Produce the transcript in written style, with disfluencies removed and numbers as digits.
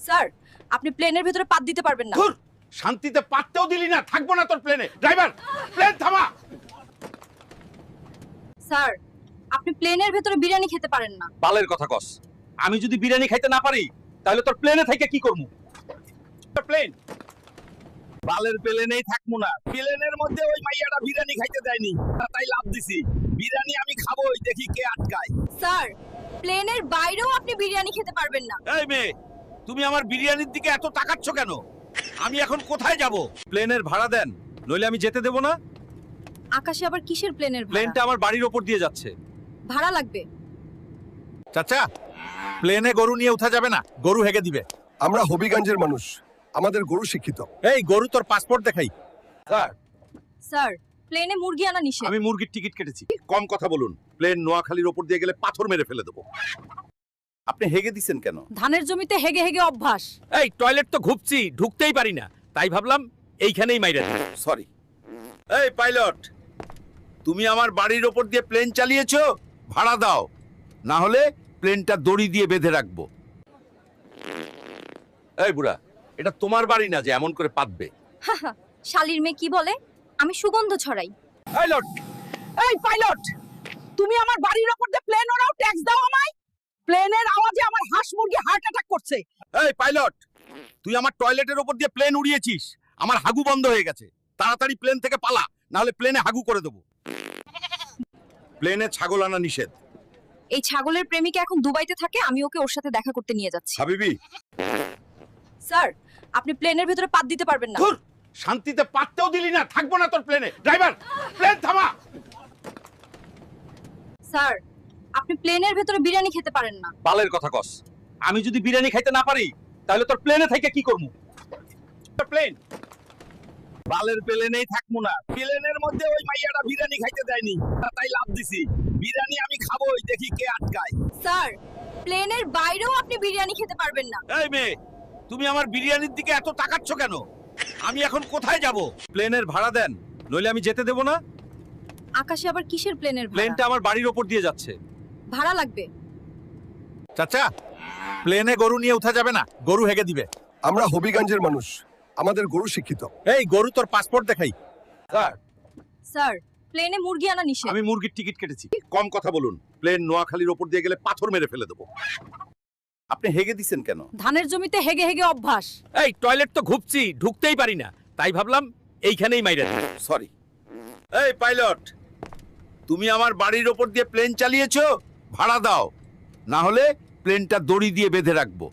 Sir, আপনি প্লেনের ভিতরে পাত দিতে পারবেন না। ধুর, শান্তিতে পাততেও দিলি না, থাকবো না তোর প্লেনে। ড্রাইভার, প্লেন থামা। স্যার, আপনি প্লেনের ভিতরে বিরিয়ানি খেতে পারেন না। বালের কথা কস। আমি যদি বিরিয়ানি খাইতে না পারি তাহলে তোর প্লেনে থেকে কি করবো? প্লেন বালের প্লেনেই থাকবো না। প্লেনের মধ্যে ওই মাইয়াটা বিরিয়ানি খাইতে দেয়নি, তাই লাভ দিছি। বিরিয়ানি আমি খাবোই, দেখি কে আটকায়। স্যার, প্লেনের বাইরেও আপনি বিরিয়ানি খেতে পারবেন না। এই মেয়ে, তুমি আমার বিরিয়ানির দিকে এত তাকাচ্ছ কেন? আমি এখন কোথায় যাব? প্লেনের ভাড়া দেন, নইলে আমি যেতে দেব না। আকাশে আবার কিসের প্লেনের ভাড়া? প্লেনটা আমার বাড়ির ওপর দিয়ে যাচ্ছে। ভাড়া লাগবে। চাচা, প্লেনে গরু নিয়ে উঠা যাবে না, গরু হেগে দিবে। আমরা হবিগঞ্জের মানুষ, আমাদের গরু শিক্ষিত। এই গরু, তোর পাসপোর্ট দেখাই। স্যার, স্যার, প্লেনে মুরগি আনা নিষেধ। আমি মুরগির টিকিট কেটেছি। কম কথা বলুন। প্লেন নোয়াখালীর ওপর দিয়ে গেলে পাথর মেরে ফেলে দেবো। আপনি হেগে দিছেন কেন? ধানের জমিতে হেগে হেগে অভ্যাস। এই টয়লেট তো ঘুপছি, ঢুকতেই পারি না, তাই ভাবলাম এইখানেই মাইরা দিই। সরি। এই পাইলট, তুমি আমার বাড়ির ওপর দিয়ে প্লেন চালিয়েছো, ভাড়া দাও, না হলে প্লেনটা দড়ি দিয়ে বেঁধে রাখবো। এই বুড়া, এটা তোমার বাড়ি না যে এমন করে পাতবে। শালির মেয়ে কি বলে? আমি সুগন্ধ ছড়াই। পাইলট, এই পাইলট, তুমি আমার বাড়ির ওপর দিয়ে প্লেন ওরাও ট্যাক্স দাও আমায়। প্লেনের আওয়াজে আমার হাঁস মুরগি হার্ট অ্যাটাক করছে। এই পাইলট, তুই আমার টয়লেটের ওপর দিয়ে প্লেন উড়িয়েছিস, আমার হাগু বন্ধ হয়ে গেছে। তাড়াতাড়ি প্লেন থেকে পালা, না হলে প্লেনে হাগু করে দেবো। প্লেনে ছাগল আনা নিষেধ। এই ছাগলের প্রেমিকা এখন দুবাইতে থাকে, আমি ওকে ওর সাথে দেখা করতে নিয়ে যাচ্ছি। হাবিবি, স্যার, আপনি প্লেনের ভিতরে পাত দিতে পারবেন না। ধুর, শান্তিতে পাততেও দিলি না, থাকবো না তোর প্লেনে। ড্রাইভার, প্লেন থামা। স্যার, আপনি প্লেনের ভিতরে বিরিয়ানি খেতে পারেন না। বালের কথা কস। আমি যদি বিরিয়ানি খাইতে না পারি তাহলে তোর প্লেনে থেকে কি করবো? প্লেন বালের প্লেনেই থাকবো না। প্লেনের মধ্যে ওই মাইয়াটা বিরিয়ানি খাইতে দেয়নি, তাই লাভ দিছি। বিরিয়ানি আমি খাবোই, দেখি কে আটকায়। স্যার, প্লেনের বাইরেও আপনি বিরিয়ানি খেতে পারবেন না। এই মেয়ে, তুমি আমার বিরিয়ানির দিকে এত তাকাচ্ছ কেন? আমি এখন কোথায় যাব? প্লেনের ভাড়া দেন, নইলে আমি যেতে দেব না। আকাশে আবার কিসের প্লেনের প্লেনটা ভাড়া? আমার বাড়ির ওপর দিয়ে যাচ্ছে। ভাড়া লাগবে। চাচা, প্লেনে গরু নিয়ে উঠা যাবে না, গরু হেগে দিবে। আমরা হবিগঞ্জের মানুষ, আমাদের গরু শিক্ষিত। এই গরু, তোর পাসপোর্ট দেখাই। স্যার, স্যার, প্লেনে মুরগি আনা নিষেধ। আমি মুরগির টিকিট কেটেছি। কম কথা বলুন। প্লেন নোয়াখালীর ওপর দিয়ে গেলে পাথর মেরে ফেলে দেবো। আপনি হেগে দিছেন কেন? ধানের জমিতে হেগে হেগে অভ্যাস। এই টয়লেট তো ঘুপছি, ঢুকতেই পারি না, তাই ভাবলাম এইখানেই মাইরা দিই। সরি। এই পাইলট, তুমি আমার বাড়ির ওপর দিয়ে প্লেন চালিয়েছো, ভাড়া দাও, না হলে প্লেনটা দড়ি দিয়ে বেঁধে রাখবো।